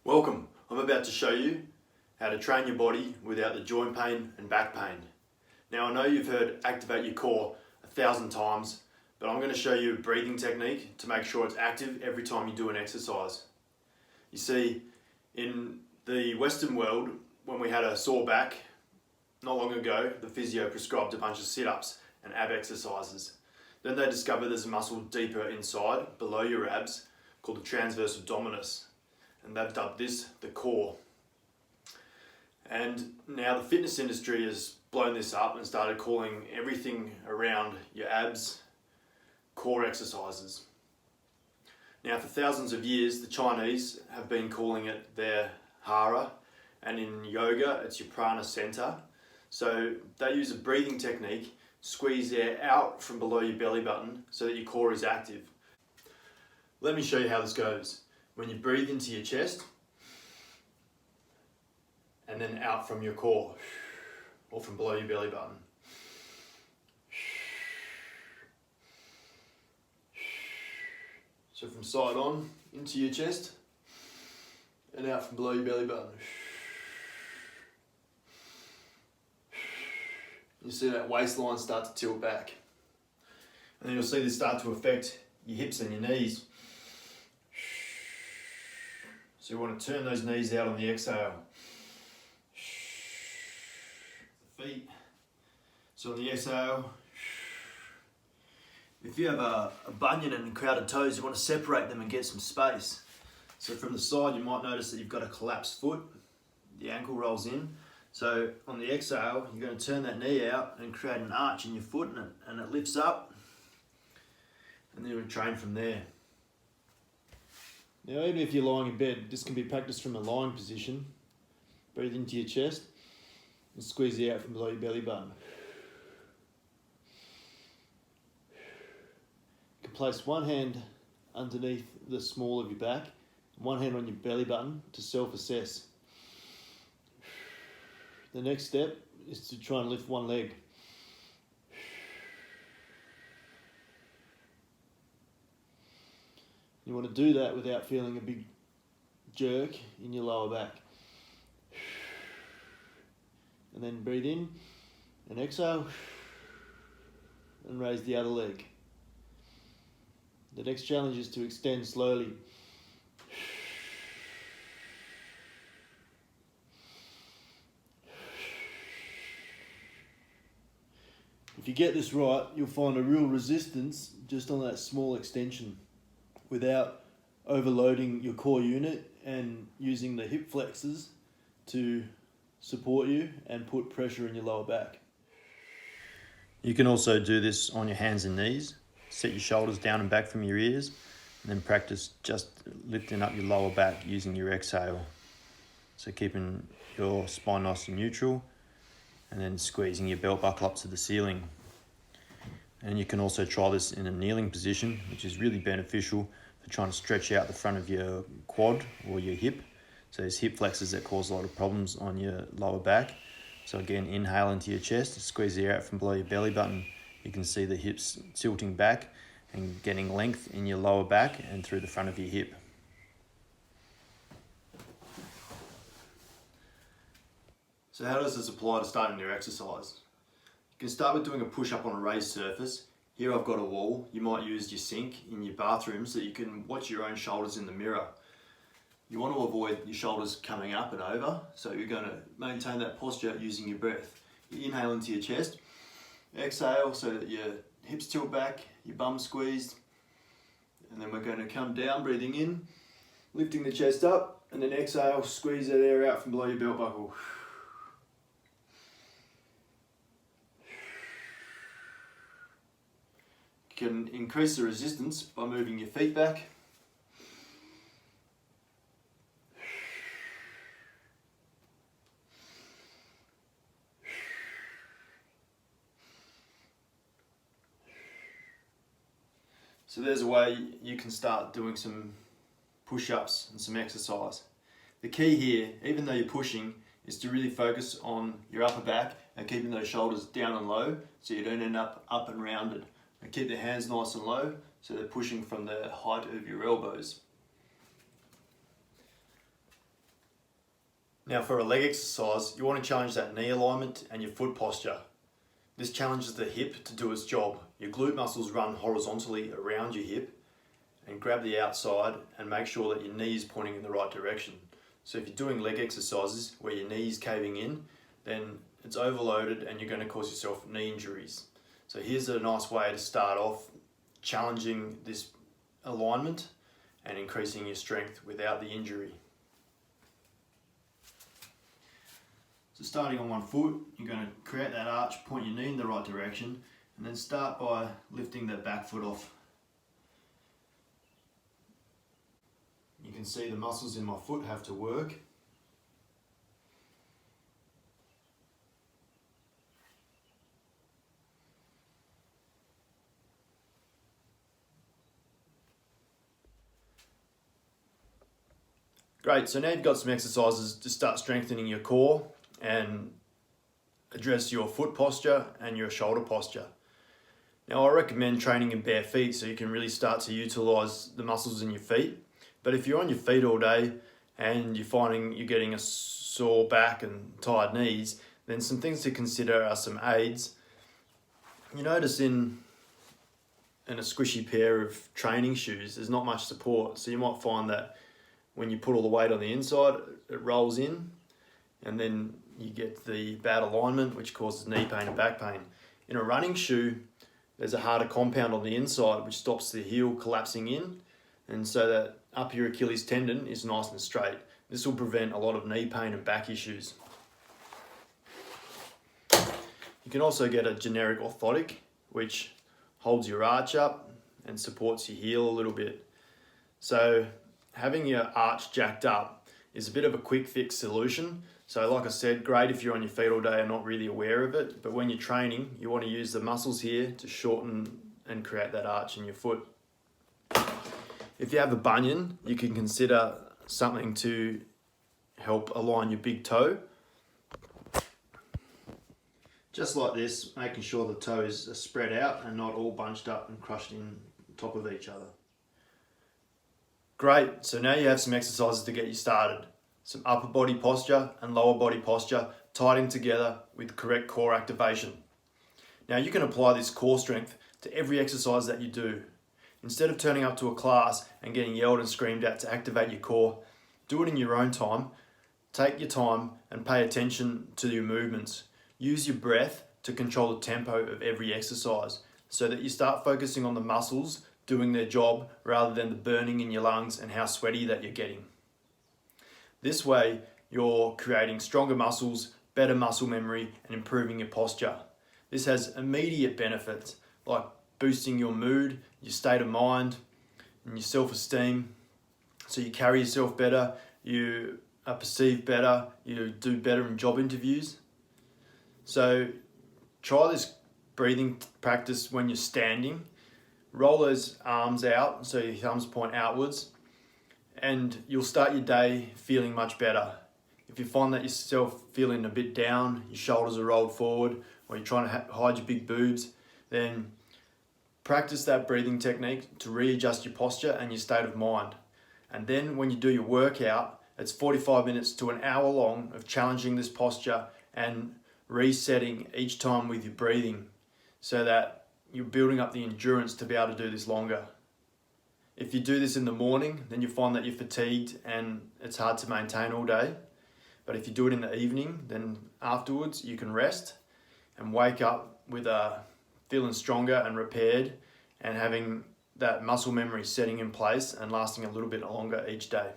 Welcome. I'm about to show you how to train your body without the joint pain and back pain. Now I know you've heard activate your core 1,000 times, but I'm going to show you a breathing technique to make sure it's active every time you do an exercise. You see, in the Western world, when we had a sore back, not long ago, the physio prescribed a bunch of sit-ups and ab exercises. Then they discovered there's a muscle deeper inside, below your abs, called the transverse abdominis. And they've dubbed this the core. And now the fitness industry has blown this up and started calling everything around your abs core exercises. Now for thousands of years, the Chinese have been calling it their hara, and in yoga it's your prana center. So they use a breathing technique, squeeze air out from below your belly button so that your core is active. Let me show you how this goes. When you breathe into your chest and then out from your core or from below your belly button. So from side on into your chest and out from below your belly button. You see that waistline start to tilt back. And then you'll see this start to affect your hips and your knees. So you want to turn those knees out on the exhale. The feet. So on the exhale, if you have a bunion and crowded toes, you want to separate them and get some space. So from the side, you might notice that you've got a collapsed foot. The ankle rolls in. So on the exhale, you're going to turn that knee out and create an arch in your foot, and it lifts up. And then you'll train from there. Now, even if you're lying in bed, this can be practiced from a lying position. Breathe into your chest and squeeze the air out from below your belly button. You can place one hand underneath the small of your back and one hand on your belly button to self-assess. The next step is to try and lift one leg. You want to do that without feeling a big jerk in your lower back. And then breathe in and exhale and raise the other leg. The next challenge is to extend slowly. If you get this right, you'll find a real resistance just on that small extension, without overloading your core unit and using the hip flexors to support you and put pressure in your lower back. You can also do this on your hands and knees. Set your shoulders down and back from your ears, and then practice just lifting up your lower back using your exhale. So keeping your spine nice and neutral, and then squeezing your belt buckle up to the ceiling. And you can also try this in a kneeling position, which is really beneficial for trying to stretch out the front of your quad or your hip. So there's hip flexors that cause a lot of problems on your lower back. So again, inhale into your chest, squeeze the air out from below your belly button. You can see the hips tilting back and getting length in your lower back and through the front of your hip. So how does this apply to starting your exercise? You can start with doing a push-up on a raised surface. Here I've got a wall. You might use your sink in your bathroom so you can watch your own shoulders in the mirror. You want to avoid your shoulders coming up and over, so you're going to maintain that posture using your breath. You inhale into your chest, exhale so that your hips tilt back, your bum squeezed, and then we're going to come down, breathing in, lifting the chest up, and then exhale, squeeze that air out from below your belt buckle. You can increase the resistance by moving your feet back. So there's a way you can start doing some push-ups and some exercise. The key here, even though you're pushing, is to really focus on your upper back and keeping those shoulders down and low so you don't end up and rounded. And keep the hands nice and low so they're pushing from the height of your elbows. Now for a leg exercise, you want to challenge that knee alignment and your foot posture. This challenges the hip to do its job. Your glute muscles run horizontally around your hip and grab the outside and make sure that your knee is pointing in the right direction. So if you're doing leg exercises where your knee is caving in, then it's overloaded and you're going to cause yourself knee injuries. So here's a nice way to start off challenging this alignment and increasing your strength without the injury. So starting on one foot, you're going to create that arch, point your knee in the right direction, and then start by lifting the back foot off. You can see the muscles in my foot have to work. Great, so now you've got some exercises to start strengthening your core and address your foot posture and your shoulder posture. Now I recommend training in bare feet so you can really start to utilize the muscles in your feet. But if you're on your feet all day and you're finding you're getting a sore back and tired knees, then some things to consider are some aids. You notice in a squishy pair of training shoes, there's not much support. So you might find that when you put all the weight on the inside, it rolls in, and then you get the bad alignment, which causes knee pain and back pain. In a running shoe, there's a harder compound on the inside, which stops the heel collapsing in, and so that up your Achilles tendon is nice and straight. This will prevent a lot of knee pain and back issues. You can also get a generic orthotic, which holds your arch up and supports your heel a little bit. So having your arch jacked up is a bit of a quick fix solution. So like I said, great if you're on your feet all day and not really aware of it, but when you're training, you want to use the muscles here to shorten and create that arch in your foot. If you have a bunion, you can consider something to help align your big toe. Just like this, making sure the toes are spread out and not all bunched up and crushed in top of each other. Great, so now you have some exercises to get you started. Some upper body posture and lower body posture tied in together with correct core activation. Now you can apply this core strength to every exercise that you do. Instead of turning up to a class and getting yelled and screamed at to activate your core, do it in your own time. Take your time and pay attention to your movements. Use your breath to control the tempo of every exercise so that you start focusing on the muscles doing their job rather than the burning in your lungs and how sweaty that you're getting. This way, you're creating stronger muscles, better muscle memory, and improving your posture. This has immediate benefits like boosting your mood, your state of mind, and your self-esteem. So you carry yourself better, you are perceived better, you do better in job interviews. So try this breathing practice when you're standing. Roll those arms out so your thumbs point outwards, and you'll start your day feeling much better. If you find that yourself feeling a bit down, your shoulders are rolled forward, or you're trying to hide your big boobs, then practice that breathing technique to readjust your posture and your state of mind. And then when you do your workout, it's 45 minutes to an hour long of challenging this posture and resetting each time with your breathing so that you're building up the endurance to be able to do this longer. If you do this in the morning, then you find that you're fatigued and it's hard to maintain all day. But if you do it in the evening, then afterwards you can rest and wake up with feeling stronger and repaired and having that muscle memory setting in place and lasting a little bit longer each day.